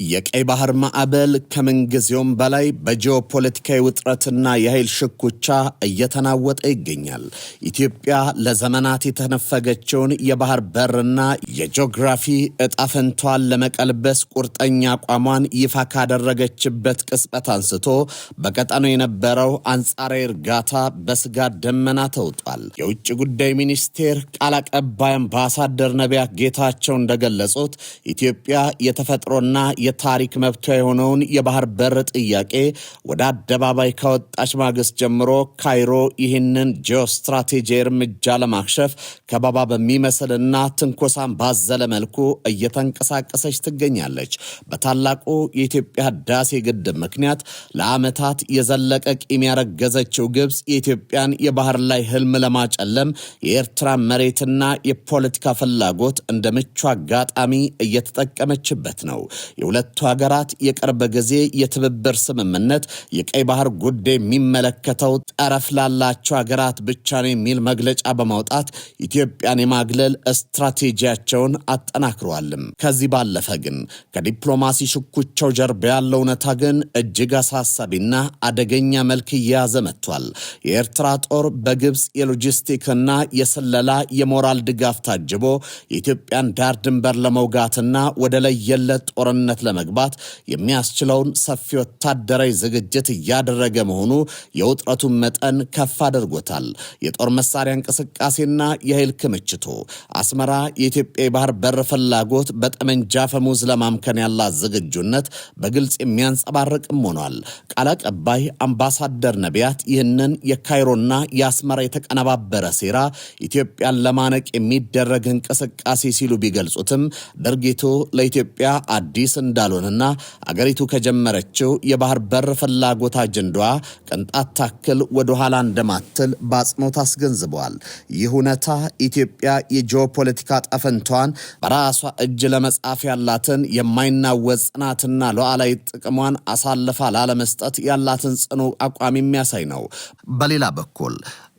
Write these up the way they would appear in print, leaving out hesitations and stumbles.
የቀይ ባህር ማዕበል ከምንጊዜውም በላይ በጂኦፖለቲካዊ ውጥረትና የኃይል ሽኩቻ እየተናወጠ ይገኛል። ኢትዮጵያ ለዘመናት የተነፈገችውን የባህር በርና የጂኦግራፊ እጣፈንቷን ለመቀልበስ ቁርጠኛ አቋሟን ይፋ ካደረገችበት ቅጽበት አንስቶ በቀጠናው የነበረው አንጻራዊ እርጋታ በስጋት ደመና ተውጧል። የውጭ ጉዳይ ሚኒስቴር ቃል አቀባይ አምባሳደር ነቢያት ጌታቸው እንደገለጹት ኢትዮጵያ የተፈጥሮና የታሪክ መብቷ የሆነውን የባህር በር ጥያቄ ወደ አደባባይ ካወጣች ማግስት ጀምሮ ካይሮ ይህንን ጂኦስትራቴጂ እርምጃ ለማክሸፍ ከበባ በሚመስልና ትንኮሳን ባዘለ መልኩ እየተንቀሳቀሰች ትገኛለች። በታላቁ የኢትዮጵያ ህዳሴ ግድብ ምክንያት ለዓመታት የዘለቀ ቂም ያረገዘችው ግብጽ የኢትዮጵያን የባህር ላይ ህልም ለማጨለም የኤርትራ መሬትና የፖለቲካ ፍላጎት እንደ ምቹ አጋጣሚ እየተጠቀመችበት ነው። የሁለቱ ሀገራት የቅርብ ጊዜ የትብብር ስምምነት የቀይ ባህር ጉዳይ የሚመለከተው ጠረፍ ላላቸው ሀገራት ብቻ ነው የሚል መግለጫ በማውጣት ኢትዮጵያን የማግለል ስትራቴጂያቸውን አጠናክረዋልም። ከዚህ ባለፈ ግን ከዲፕሎማሲ ሽኩቻው ጀርባ ያለው እውነታ ግን እጅግ አሳሳቢና አደገኛ መልክ እየያዘ መጥቷል። የኤርትራ ጦር በግብጽ የሎጂስቲክና የስለላ የሞራል ድጋፍ ታጅቦ የኢትዮጵያን ዳር ድንበር ለመውጋትና ወደ ለየለት ጦርነት ለመግባት የሚያስችለውን ሰፊ ወታደራዊ ዝግጅት እያደረገ መሆኑ የውጥረቱን መጠን ከፍ አድርጎታል። የጦር መሳሪያ እንቅስቃሴና የኃይል ክምችቱ አስመራ የኢትዮጵያ የባህር በር ፍላጎት በጠመንጃ ፈሙዝ ለማምከን ያላት ዝግጁነት በግልጽ የሚያንጸባርቅም ሆኗል። ቃል አቀባይ አምባሳደር ነቢያት ይህንን የካይሮና የአስመራ የተቀነባበረ ሴራ ኢትዮጵያን ለማነቅ የሚደረግ እንቅስቃሴ ሲሉ ቢገልጹትም ድርጊቱ ለኢትዮጵያ አዲስ እንዳልሆነና አገሪቱ ከጀመረችው የባህር በር ፍላጎት አጀንዳዋ ቅንጣት ታክል ወደ ኋላ እንደማትል በአጽንኦት አስገንዝበዋል። ይህ እውነታ ኢትዮጵያ የጂኦፖለቲካ ጠፈንቷን በራሷ እጅ ለመጻፍ ያላትን የማይናወጽ ጽናትና ሉዓላዊ ጥቅሟን አሳልፋ ላለመስጠት ያላትን ጽኑ አቋም የሚያሳይ ነው። በሌላ በኩል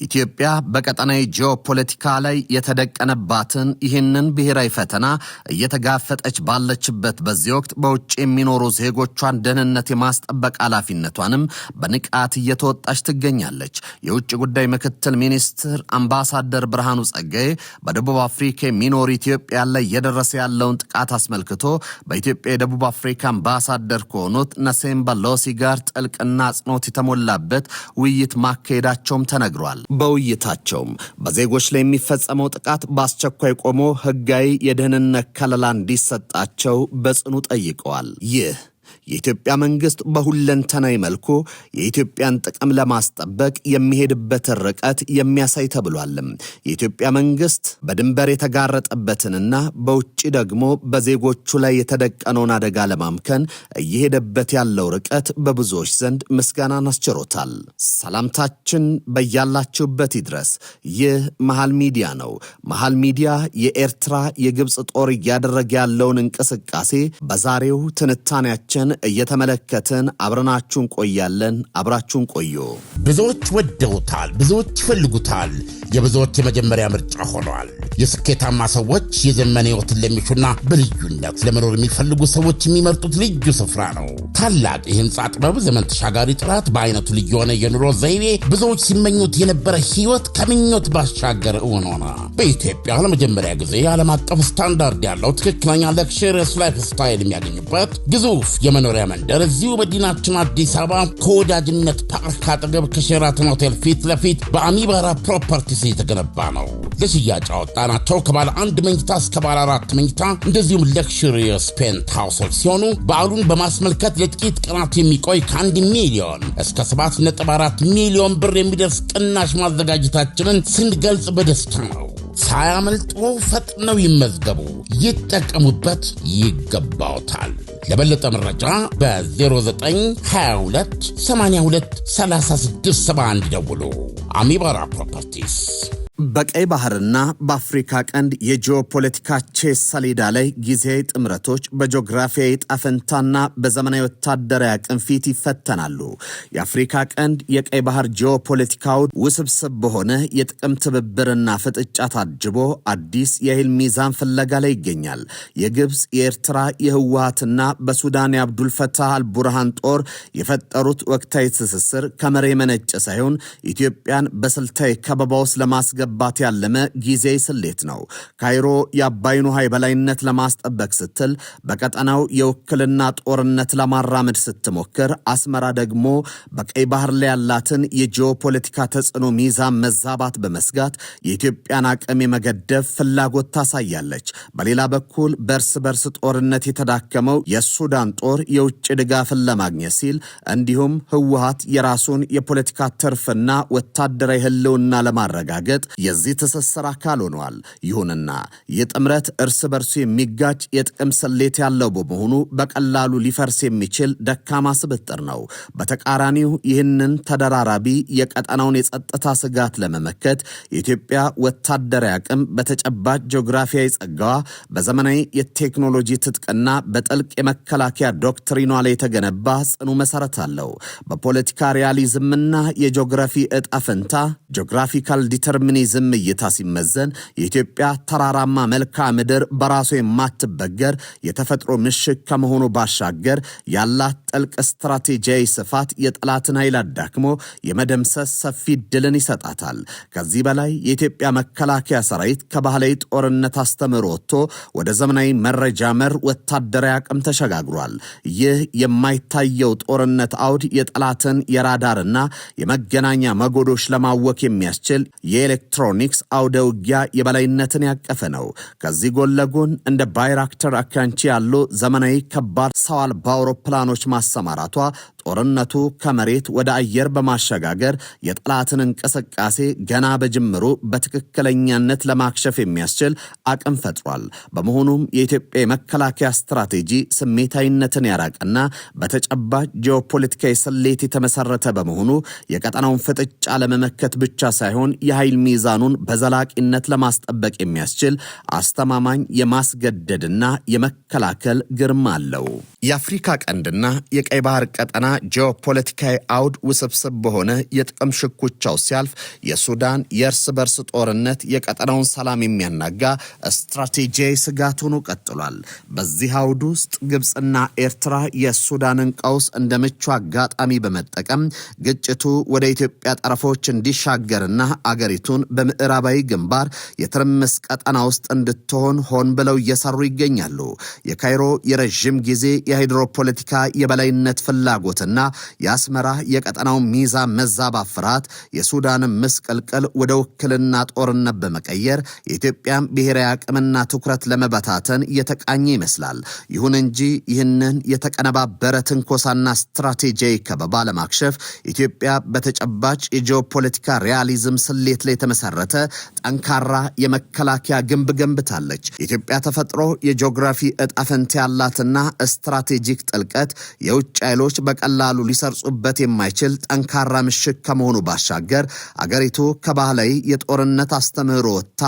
ኢትዮጵያ በቀጠናዊ ጂኦፖለቲካ ላይ የተደቀነባትን ይህንን ብሔራዊ ፈተና እየተጋፈጠች ባለችበት በዚህ ወቅት በውጭ የሚኖሩ ዜጎቿን ደህንነት የማስጠበቅ ኃላፊነቷንም በንቃት እየተወጣች ትገኛለች። የውጭ ጉዳይ ምክትል ሚኒስትር አምባሳደር ብርሃኑ ጸጋዬ በደቡብ አፍሪካ የሚኖሩ ኢትዮጵያ ላይ እየደረሰ ያለውን ጥቃት አስመልክቶ በኢትዮጵያ የደቡብ አፍሪካ አምባሳደር ከሆኑት ነሴምባ ሎሲ ጋር ጥልቅና አጽንኦት የተሞላበት ውይይት ማካሄዳቸውም ተነግሯል። በውይይታቸውም በዜጎች ላይ የሚፈጸመው ጥቃት በአስቸኳይ ቆሞ ህጋዊ የደህንነት ከለላ እንዲሰጣቸው በጽኑ ጠይቀዋል። ይህ የኢትዮጵያ መንግስት በሁለንተናዊ መልኩ የኢትዮጵያን ጥቅም ለማስጠበቅ የሚሄድበት ርቀት የሚያሳይ ተብሏልም። የኢትዮጵያ መንግስት በድንበር የተጋረጠበትንና በውጭ ደግሞ በዜጎቹ ላይ የተደቀነውን አደጋ ለማምከን እየሄደበት ያለው ርቀት በብዙዎች ዘንድ ምስጋናን አስችሮታል። ሰላምታችን በያላችሁበት ይድረስ። ይህ መሃል ሚዲያ ነው። መሃል ሚዲያ የኤርትራ የግብጽ ጦር እያደረገ ያለውን እንቅስቃሴ በዛሬው ትንታኔያችን እየተመለከትን አብረናችሁን ቆያለን። አብራችሁን ቆዩ። ብዙዎች ወደውታል፣ ብዙዎች ይፈልጉታል፣ የብዙዎች የመጀመሪያ ምርጫ ሆኗል። የስኬታማ ሰዎች የዘመን ህይወትን ለሚሹና በልዩነት ለመኖር የሚፈልጉ ሰዎች የሚመርጡት ልዩ ስፍራ ነው። ታላቅ የህንጻ ጥበብ፣ ዘመን ተሻጋሪ ጥራት፣ በአይነቱ ልዩ የሆነ የኑሮ ዘይቤ፣ ብዙዎች ሲመኙት የነበረ ህይወት ከምኞት ባሻገር እውን ሆነ። በኢትዮጵያ ለመጀመሪያ ጊዜ ዓለም አቀፍ ስታንዳርድ ያለው ትክክለኛ ለክሽርስ ላይፍ ስታይል የሚያገኙበት ግዙፍ የመኖሪያ መንደር እዚሁ መዲናችን አዲስ አበባ ከወዳጅነት ፓርክ አጠገብ ከሼራተን ሆቴል ፊት ለፊት በአሚባራ ፕሮፐርቲስ የተገነባ ነው። ለሽያጭ አወጣናቸው ከባለ አንድ መኝታ እስከ ባለ 4 መኝታ እንደዚሁም ለክሽሪየስ ፔንት ሃውሶች ሲሆኑ በዓሉን በማስመልከት ለጥቂት ቀናት የሚቆይ ከ1 ሚሊዮን እስከ 7.4 ሚሊዮን ብር የሚደርስ ቅናሽ ማዘጋጀታችንን ስንገልጽ በደስታ ነው። ሳያመልጡ ፈጥነው ይመዝገቡ፣ ይጠቀሙበት፣ ይገባውታል። ለበለጠ መረጃ በ0922 82 3671 ደውሉ። አሚባራ ፕሮፐርቲስ። በቀይ ባህርና በአፍሪካ ቀንድ የጂኦፖለቲካ ቼስ ሰሌዳ ላይ ጊዜያዊ ጥምረቶች በጂኦግራፊያዊ ጣፈንታና በዘመናዊ ወታደራዊ አቅም ፊት ይፈተናሉ። የአፍሪካ ቀንድ የቀይ ባህር ጂኦፖለቲካው ውስብስብ በሆነ የጥቅም ትብብርና ፍጥጫ ታጅቦ አዲስ የኃይል ሚዛን ፍለጋ ላይ ይገኛል። የግብፅ፣ የኤርትራ፣ የህወሓትና በሱዳን የአብዱልፈታህ አልቡርሃን ጦር የፈጠሩት ወቅታዊ ትስስር ከመሬ መነጨ ሳይሆን ኢትዮጵያን በስልታዊ ከበባ ውስጥ ለማስገባት ያለመ ጊዜያዊ ስሌት ነው። ካይሮ የአባይን ውሃ የበላይነት ለማስጠበቅ ስትል በቀጠናው የውክልና ጦርነት ለማራመድ ስትሞክር፣ አስመራ ደግሞ በቀይ ባህር ላይ ያላትን የጂኦፖለቲካ ተጽዕኖ ሚዛን መዛባት በመስጋት የኢትዮጵያን አቅም የመገደብ ፍላጎት ታሳያለች። በሌላ በኩል በእርስ በርስ ጦርነት የተዳከመው የሱዳን ጦር የውጭ ድጋፍን ለማግኘት ሲል እንዲሁም ህወሓት የራሱን የፖለቲካ ትርፍና ወታደራዊ ህልውና ለማረጋገጥ የዚህ ትስስር አካል ሆኗል። ይሁንና ይህ ጥምረት እርስ በርሱ የሚጋጭ የጥቅም ስሌት ያለው በመሆኑ በቀላሉ ሊፈርስ የሚችል ደካማ ስብጥር ነው። በተቃራኒው ይህንን ተደራራቢ የቀጠናውን የጸጥታ ስጋት ለመመከት የኢትዮጵያ ወታደራዊ አቅም በተጨባጭ ጂኦግራፊያዊ ጸጋዋ፣ በዘመናዊ የቴክኖሎጂ ትጥቅና በጥልቅ የመከላከያ ዶክትሪኗ ላይ የተገነባ ጽኑ መሰረት አለው። በፖለቲካ ሪያሊዝምና የጂኦግራፊ ዕጣ ፈንታ ጂኦግራፊካል ዲተርሚኒዝም እይታ ሲመዘን የኢትዮጵያ ተራራማ መልክዓ ምድር በራሱ የማትበገር የተፈጥሮ ምሽግ ከመሆኑ ባሻገር ያላት ጥልቅ ስትራቴጂያዊ ስፋት የጠላትን ኃይል አዳክሞ የመደምሰስ ሰፊ ድልን ይሰጣታል። ከዚህ በላይ የኢትዮጵያ መከላከያ ሰራዊት ከባህላዊ ጦርነት አስተምህሮ ወጥቶ ወደ ዘመናዊ መረጃ መር ወታደራዊ አቅም ተሸጋግሯል። ይህ የማይታየው ጦርነት አውድ የጠላትን የራዳርና የመገናኛ መጎዶች ለማወክ የሚያስችል የኤሌክትሮኒክስ አውደ ውጊያ የበላይነትን ያቀፈ ነው። ከዚህ ጎን ለጎን እንደ ባይራክተር አካንቺ ያሉ ዘመናዊ ከባድ ሰው አልባ አውሮፕላኖች ማሰማራቷ ጦርነቱ ከመሬት ወደ አየር በማሸጋገር የጠላትን እንቅስቃሴ ገና በጅምሩ በትክክለኛነት ለማክሸፍ የሚያስችል አቅም ፈጥሯል። በመሆኑም የኢትዮጵያ የመከላከያ ስትራቴጂ ስሜታዊነትን ያራቀና በተጨባጭ ጂኦፖለቲካዊ ስሌት የተመሰረተ በመሆኑ የቀጠናውን ፍጥጫ ለመመከት ብቻ ሳይሆን የኃይል ሚዛኑን በዘላቂነት ለማስጠበቅ የሚያስችል አስተማማኝ የማስገደድና የመከላከል ግርማ አለው። የአፍሪካ ቀንድና የቀይ ባህር ቀጠና ጂኦፖለቲካዊ አውድ ውስብስብ በሆነ የጥቅም ሽኩቻው ሲያልፍ የሱዳን የእርስ በርስ ጦርነት የቀጠናውን ሰላም የሚያናጋ ስትራቴጂያዊ ስጋት ሆኖ ቀጥሏል። በዚህ አውድ ውስጥ ግብፅና ኤርትራ የሱዳንን ቀውስ እንደ ምቹ አጋጣሚ በመጠቀም ግጭቱ ወደ ኢትዮጵያ ጠረፎች እንዲሻገርና አገሪቱን በምዕራባዊ ግንባር የትርምስ ቀጠና ውስጥ እንድትሆን ሆን ብለው እየሰሩ ይገኛሉ። የካይሮ የረዥም ጊዜ የሃይድሮፖለቲካ የበላይነት ፍላጎትና የአስመራ የቀጠናው ሚዛን መዛባት ፍርሃት የሱዳንን ምስቅልቅል ወደ ውክልና ጦርነት በመቀየር የኢትዮጵያን ብሔራዊ አቅምና ትኩረት ለመበታተን የተቃኘ ይመስላል። ይሁን እንጂ ይህንን የተቀነባበረ ትንኮሳና ስትራቴጂያዊ ከበባ ለማክሸፍ ኢትዮጵያ በተጨባጭ የጂኦፖለቲካ ሪያሊዝም ስሌት ላይ የተመሰረተ ጠንካራ የመከላከያ ግንብ ገንብታለች። የኢትዮጵያ ተፈጥሮ የጂኦግራፊ ዕጣ ፈንታ ያላትና ስትራቴጂክ ጥልቀት የውጭ ኃይሎች በቀላሉ ሊሰርጹበት የማይችል ጠንካራ ምሽግ ከመሆኑ ባሻገር አገሪቱ ከባህላዊ የጦርነት አስተምህሮ ወጥታ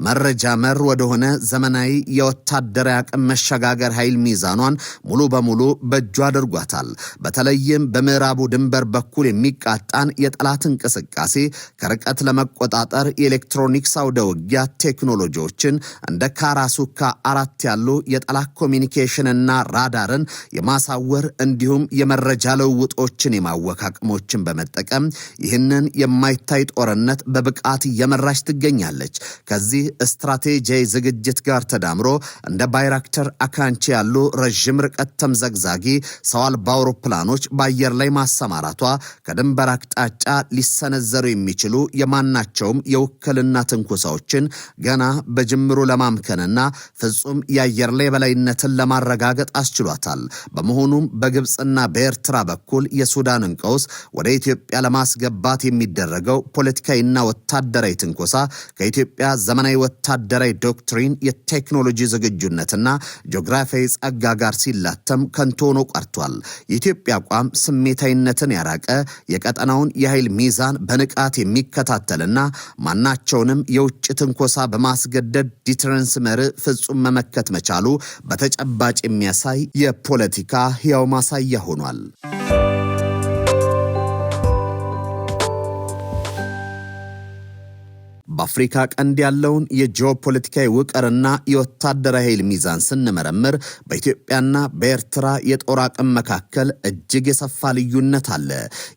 መረጃ መር ወደሆነ ዘመናዊ የወታደራዊ አቅም መሸጋገር ኃይል ሚዛኗን ሙሉ በሙሉ በእጁ አድርጓታል። በተለይም በምዕራቡ ድንበር በኩል የሚቃጣን የጠላት እንቅስቃሴ ከርቀት ለመቆጣጠር የኤሌክትሮኒክስ አውደ ውጊያ ቴክኖሎጂዎችን እንደ ካራሱካ 4 ያሉ የጠላት ኮሚኒኬሽንና ራዳርን የማሳወር እንዲሁም የመረጃ ለውጦችን የማወክ አቅሞችን በመጠቀም ይህንን የማይታይ ጦርነት በብቃት እየመራች ትገኛለች። ከዚህ ስትራቴጂያዊ ዝግጅት ጋር ተዳምሮ እንደ ባይራክተር አካንቺ ያሉ ረዥም ርቀት ተምዘግዛጊ ሰው አልባ አውሮፕላኖች በአየር ላይ ማሰማራቷ ከድንበር አቅጣጫ ሊሰነዘሩ የሚችሉ የማናቸውም የውክልና ትንኮሳዎችን ገና በጅምሩ ለማምከንና ፍጹም የአየር ላይ በላይነትን ለማረጋገጥ አስችሏታል። በመሆኑም በግብፅና በኤርትራ በኩል የሱዳንን ቀውስ ወደ ኢትዮጵያ ለማስገባት የሚደረገው ፖለቲካዊና ወታደራዊ ትንኮሳ ከኢትዮጵያ ዘመናዊ ወታደራዊ ዶክትሪን የቴክኖሎጂ ዝግጁነትና ጂኦግራፊያዊ ጸጋ ጋር ሲላተም ከንቱ ሆኖ ቀርቷል። የኢትዮጵያ አቋም ስሜታዊነትን ያራቀ የቀጠናውን የኃይል ሚዛን በንቃት የሚከታተልና ማናቸውንም የውጭ ትንኮሳ በማስገደድ ዲተረንስ መርህ ፍጹም መመከት መቻሉ በተጨባጭ የሚያሳይ የፖለቲካ ሕያው ማሳያ ሆኗል። በአፍሪካ ቀንድ ያለውን የጂኦፖለቲካዊ ውቅርና የወታደራዊ ኃይል ሚዛን ስንመረምር በኢትዮጵያና በኤርትራ የጦር አቅም መካከል እጅግ የሰፋ ልዩነት አለ።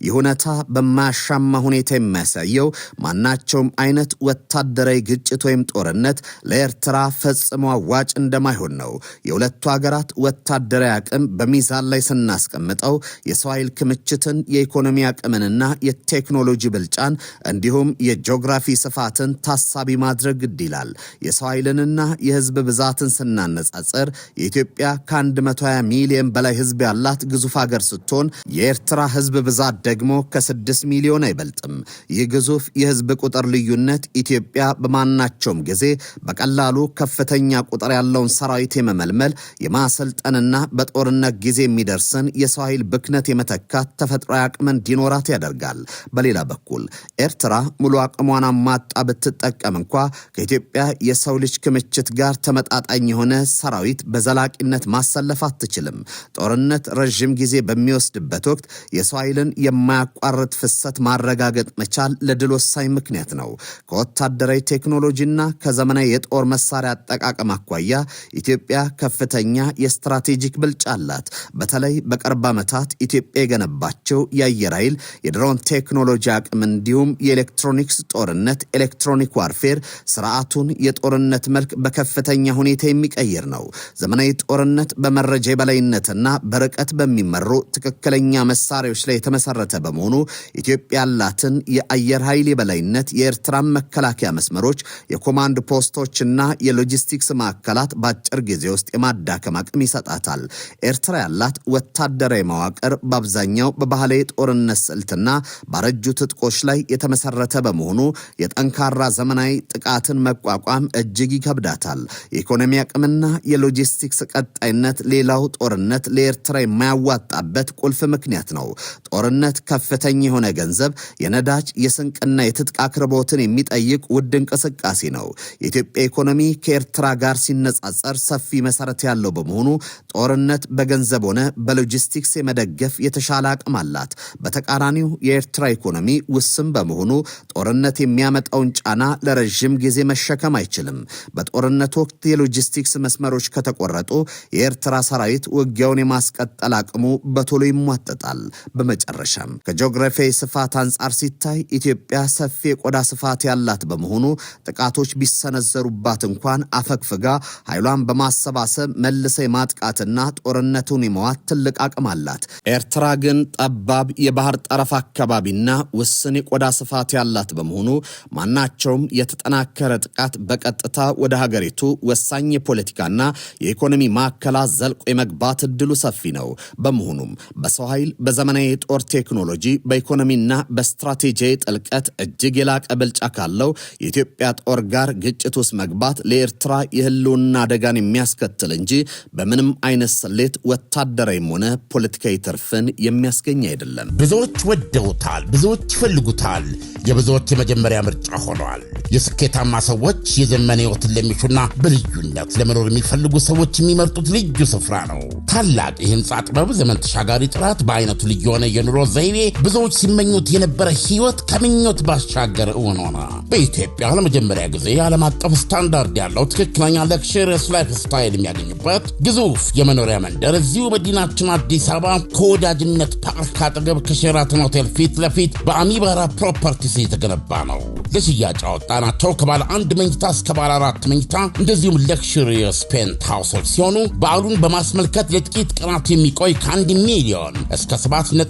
ይህ ሁኔታ በማያሻማ ሁኔታ የሚያሳየው ማናቸውም አይነት ወታደራዊ ግጭት ወይም ጦርነት ለኤርትራ ፈጽሞ አዋጭ እንደማይሆን ነው። የሁለቱ ሀገራት ወታደራዊ አቅም በሚዛን ላይ ስናስቀምጠው የሰው ኃይል ክምችትን፣ የኢኮኖሚ አቅምንና የቴክኖሎጂ ብልጫን እንዲሁም የጂኦግራፊ ስፋትን ታሳቢ ማድረግ ግድ ይላል። የሰው ኃይልንና የህዝብ ብዛትን ስናነጻጽር የኢትዮጵያ ከ120 ሚሊዮን በላይ ህዝብ ያላት ግዙፍ ሀገር ስትሆን የኤርትራ ህዝብ ብዛት ደግሞ ከ6 ሚሊዮን አይበልጥም። ይህ ግዙፍ የህዝብ ቁጥር ልዩነት ኢትዮጵያ በማናቸውም ጊዜ በቀላሉ ከፍተኛ ቁጥር ያለውን ሰራዊት የመመልመል የማሰልጠንና በጦርነት ጊዜ የሚደርስን የሰው ኃይል ብክነት የመተካት ተፈጥሯዊ አቅም እንዲኖራት ያደርጋል። በሌላ በኩል ኤርትራ ሙሉ አቅሟን አማጣ ብትጠቀም እንኳ ከኢትዮጵያ የሰው ልጅ ክምችት ጋር ተመጣጣኝ የሆነ ሰራዊት በዘላቂነት ማሰለፍ አትችልም። ጦርነት ረዥም ጊዜ በሚወስድበት ወቅት የሰው ኃይልን የማያቋርጥ ፍሰት ማረጋገጥ መቻል ለድል ወሳኝ ምክንያት ነው። ከወታደራዊ ቴክኖሎጂና ከዘመናዊ የጦር መሳሪያ አጠቃቀም አኳያ ኢትዮጵያ ከፍተኛ የስትራቴጂክ ብልጫ አላት። በተለይ በቅርብ ዓመታት ኢትዮጵያ የገነባቸው የአየር ኃይል፣ የድሮን ቴክኖሎጂ አቅም እንዲሁም የኤሌክትሮኒክስ ጦርነት ኤሌክትሮኒክ ዋርፌር ስርዓቱን የጦርነት መልክ በከፍተኛ ሁኔታ የሚቀይር ነው። ዘመናዊ ጦርነት በመረጃ የበላይነትና በርቀት በሚመሩ ትክክለኛ መሳሪያዎች ላይ የተመሰረተ በመሆኑ ኢትዮጵያ ያላትን የአየር ኃይል የበላይነት የኤርትራን መከላከያ መስመሮች፣ የኮማንድ ፖስቶችና የሎጂስቲክስ ማዕከላት በአጭር ጊዜ ውስጥ የማዳከም አቅም ይሰጣታል። ኤርትራ ያላት ወታደራዊ መዋቅር በአብዛኛው በባህላዊ ጦርነት ስልትና ባረጁ ትጥቆች ላይ የተመሰረተ በመሆኑ የጠንካራ ዘመናዊ ጥቃትን መቋቋም እጅግ ይከብዳታል። የኢኮኖሚ አቅምና የሎጂስቲክስ ቀጣይነት ሌላው ጦርነት ለኤርትራ የማያዋጣበት ቁልፍ ምክንያት ነው። ጦርነት ከፍተኛ የሆነ ገንዘብ፣ የነዳጅ፣ የስንቅና የትጥቅ አቅርቦትን የሚጠይቅ ውድ እንቅስቃሴ ነው። የኢትዮጵያ ኢኮኖሚ ከኤርትራ ጋር ሲነጻጸር ሰፊ መሰረት ያለው በመሆኑ ጦርነት በገንዘብ ሆነ በሎጂስቲክስ የመደገፍ የተሻለ አቅም አላት። በተቃራኒው የኤርትራ ኢኮኖሚ ውስን በመሆኑ ጦርነት የሚያመጣውን ጫና ለረጅም ጊዜ መሸከም አይችልም። በጦርነት ወቅት የሎጂስቲክስ መስመሮች ከተቆረጡ የኤርትራ ሰራዊት ውጊያውን የማስቀጠል አቅሙ በቶሎ ይሟጠጣል። በመጨረሻም ከጂኦግራፊያዊ ስፋት አንጻር ሲታይ ኢትዮጵያ ሰፊ የቆዳ ስፋት ያላት በመሆኑ ጥቃቶች ቢሰነዘሩባት እንኳን አፈግፍጋ ኃይሏን በማሰባሰብ መልሰ የማጥቃትና ጦርነቱን የመዋት ትልቅ አቅም አላት። ኤርትራ ግን ጠባብ የባህር ጠረፍ አካባቢና ውስን የቆዳ ስፋት ያላት በመሆኑ ማናቸውም የተጠናከረ ጥቃት በቀጥታ ወደ ሀገሪቱ ወሳኝ የፖለቲካና የኢኮኖሚ ማዕከላት ዘልቆ የመግባት እድሉ ሰፊ ነው። በመሆኑም በሰው ኃይል፣ በዘመናዊ የጦር ቴክኖሎጂ፣ በኢኮኖሚና በስትራቴጂያዊ ጥልቀት እጅግ የላቀ ብልጫ ካለው የኢትዮጵያ ጦር ጋር ግጭት ውስጥ መግባት ለኤርትራ የህልውና አደጋን የሚያስከትል እንጂ በምንም አይነት ስሌት ወታደራዊም ሆነ ፖለቲካዊ ትርፍን የሚያስገኝ አይደለም። ብዙዎች ወደውታል፣ ብዙዎች ይፈልጉታል፣ የብዙዎች የመጀመሪያ ምርጫ ሆኗል። የስኬታማ ሰዎች የዘመን ህይወትን ለሚሹና በልዩነት ለመኖር የሚፈልጉ ሰዎች የሚመርጡት ልዩ ስፍራ ነው። ታላቅ የህንፃ ጥበብ፣ ዘመን ተሻጋሪ ጥራት፣ በአይነቱ ልዩ የሆነ የኑሮ ዘይቤ፣ ብዙዎች ሲመኙት የነበረ ህይወት ከምኞት ባሻገር እውን ሆነ። በኢትዮጵያ ለመጀመሪያ ጊዜ ዓለም አቀፍ ስታንዳርድ ያለው ትክክለኛ ለክሽሪየስ ላይፍ ስታይል የሚያገኙበት ግዙፍ የመኖሪያ መንደር እዚሁ መዲናችን አዲስ አበባ ከወዳጅነት ፓርክ አጠገብ ከሼራተን ሆቴል ፊት ለፊት በአሚባራ ፕሮፐርቲስ የተገነባ ነው። ለሽያጭ አወጣናቸው ከባለ 1 መኝታ እስከ ባለ 4 መኝታ እንደዚሁም ለክሽሪየስ ፔንት ሃውሶች ሲሆኑ በዓሉን በማስመልከት ለጥቂት ቀናት የሚቆይ ከ1 ሚሊዮን እስከ 7.4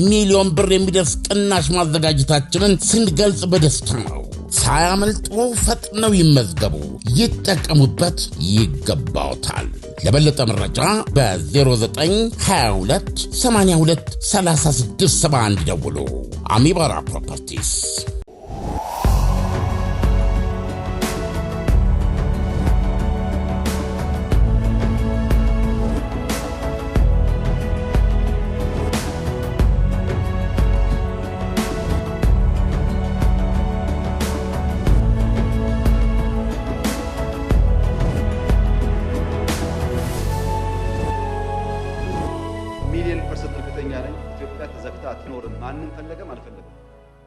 ሚሊዮን ብር የሚደርስ ቅናሽ ማዘጋጀታችንን ስንገልጽ በደስታ ነው። ሳያመልጡ ፈጥነው ይመዝገቡ፣ ይጠቀሙበት፣ ይገባውታል። ለበለጠ መረጃ በ0922 82 3671 ደውሉ። አሚባራ ፕሮፐርቲስ። ሚሊዮን% እርግጠኛ ነኝ ኢትዮጵያ ተዘግታ አትኖርም። ማንም ፈለገም አልፈለገም።